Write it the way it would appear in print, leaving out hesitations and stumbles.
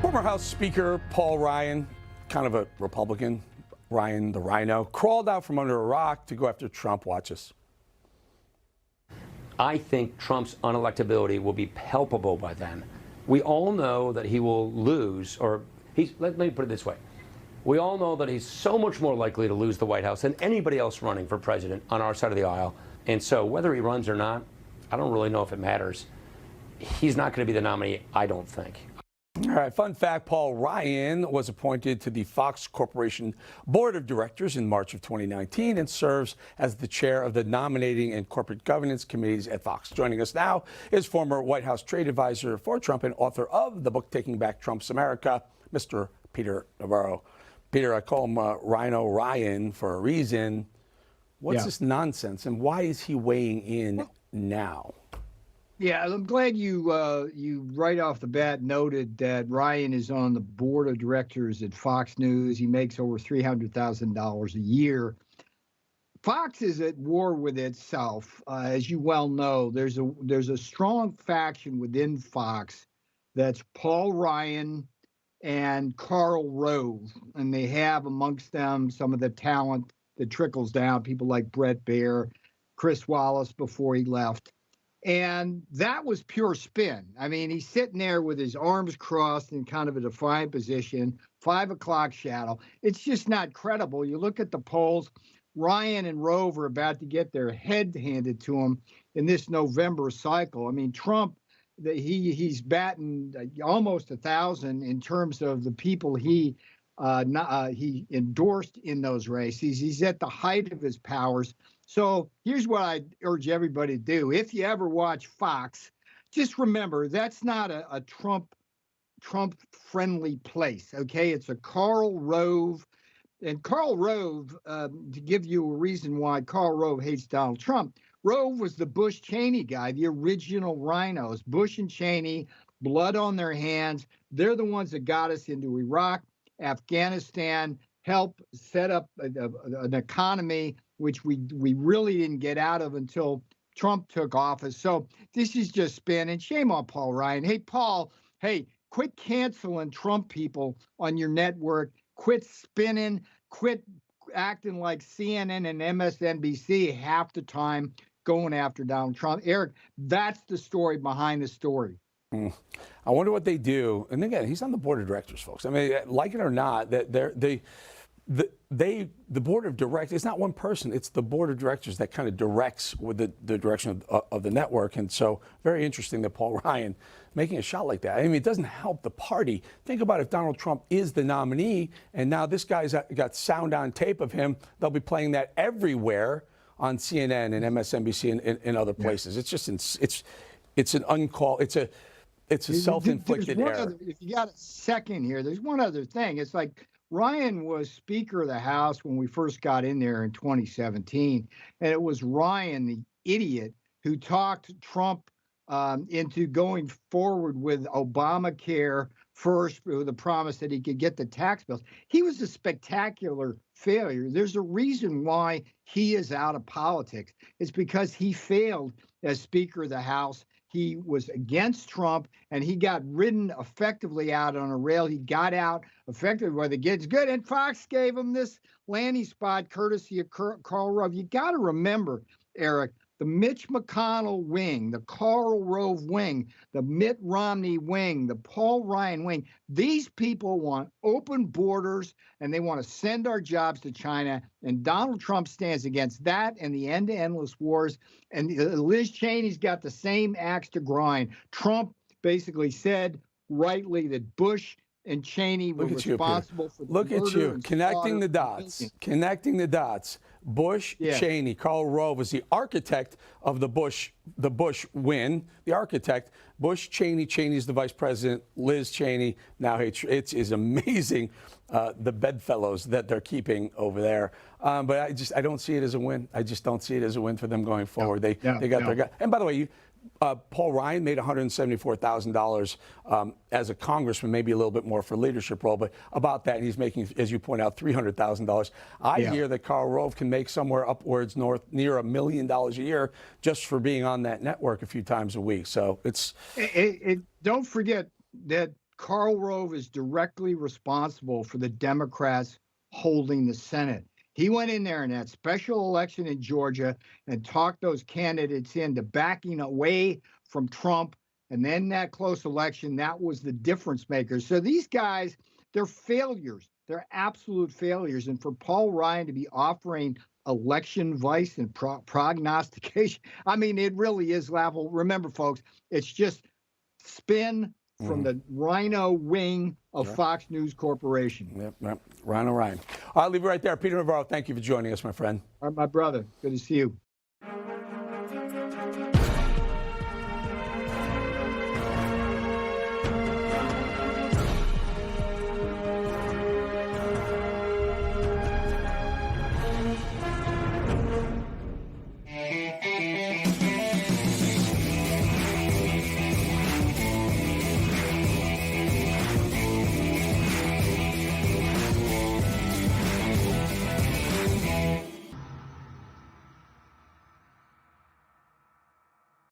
Former House Speaker Paul Ryan, kind of a Republican, Ryan the Rhino, crawled out from under a rock to go after Trump. Watch this. I think Trump's unelectability will be palpable by then. We all know that he will lose, or let me put it this way. We all know that he's so much more likely to lose the White House than anybody else running for president on our side of the aisle. And so whether he runs or not, I don't really know if it matters. He's not going to be the nominee, I don't think. All right, fun fact, Paul Ryan was appointed to the Fox Corporation Board of Directors in March of 2019 and serves as the chair of the Nominating and Corporate Governance Committees at Fox. Joining us now is former White House trade advisor for Trump and author of the book Taking Back Trump's America, Mr. Peter Navarro. Peter, I call him Rhino Ryan for a reason. What's this nonsense, and why is he weighing in now? Yeah, I'm glad you right off the bat noted that Ryan is on the board of directors at Fox News. He makes over $300,000 a year. Fox is at war with itself, as you well know. There's a strong faction within Fox that's Paul Ryan and Karl Rove, and they have amongst them some of the talent that trickles down, people like Brett Baer, Chris Wallace before he left. And that was pure spin. I mean, he's sitting there with his arms crossed in kind of a defiant position, 5 o'clock shadow. It's just not credible. You look at the polls, Ryan and Rove are about to get their head handed to them in this November cycle. I mean, Trump, he's batting almost 1,000 in terms of the people he endorsed in those races. He's at the height of his powers. So here's what I urge everybody to do. If you ever watch Fox, just remember that's not a Trump-friendly place, okay? It's a Karl Rove. And Karl Rove, to give you a reason why Karl Rove hates Donald Trump, Rove was the Bush-Cheney guy, the original rhinos. Bush and Cheney, blood on their hands. They're the ones that got us into Iraq, Afghanistan, helped set up an economy which we really didn't get out of until Trump took office. So this is just spin, and shame on Paul Ryan. Hey, Paul, quit canceling Trump people on your network. Quit spinning. Quit acting like CNN and MSNBC half the time going after Donald Trump. Eric, that's the story behind the story. I wonder what they do. And again, he's on the board of directors, folks. I mean, like it or not, the board of directors, it's not one person, it's the board of directors that kind of directs with the direction of the network. And so very interesting that Paul Ryan making a shot like that. I mean, it doesn't help the party. Think about if Donald Trump is the nominee and now this guy's got sound on tape of him, they'll be playing that everywhere on CNN and MSNBC and other places. It's just, it's an uncalled, it's a self-inflicted error. If you got a second here, there's one other thing. It's like, Ryan was Speaker of the House when we first got in there in 2017, and it was Ryan, the idiot, who talked Trump into going forward with Obamacare first with the promise that he could get the tax bills. He was a spectacular failure. There's a reason why he is out of politics. It's because he failed as Speaker of the House. He was against Trump, and he got ridden effectively out on a rail. He got out effectively where the gets good, and Fox gave him this landing spot courtesy of Karl Rove. You got to remember, Eric, the Mitch McConnell wing, the Karl Rove wing, the Mitt Romney wing, the Paul Ryan wing, these people want open borders, and they want to send our jobs to China. And Donald Trump stands against that and the end to endless wars. And Liz Cheney's got the same axe to grind. Trump basically said rightly that Bush and Cheney were responsible for the murder. Look at you, connecting the dots, connecting the dots. Bush, Cheney, Karl Rove was the architect of the Bush win, the architect. Bush, Cheney, Cheney's the vice president, Liz Cheney. Now it is amazing the bedfellows that they're keeping over there. But I don't see it as a win. I just don't see it as a win for them going forward. They got their guy. And by the way, Paul Ryan made $174,000 as a congressman, maybe a little bit more for leadership role, but about that, and he's making, as you point out, $300,000. I hear that Karl Rove can make somewhere upwards near $1 million a year just for being on that network a few times a week. So it's don't forget that Karl Rove is directly responsible for the Democrats holding the Senate. He went in there in that special election in Georgia and talked those candidates into backing away from Trump. And then that close election, that was the difference maker. So these guys, they're failures. They're absolute failures. And for Paul Ryan to be offering election advice and prognostication, I mean, it really is laughable. Remember, folks, it's just spin from the Rhino wing of Fox News Corporation. Yep. Rhino Ryan. I'll leave it right there. Peter Navarro, thank you for joining us, my friend. All right, my brother. Good to see you.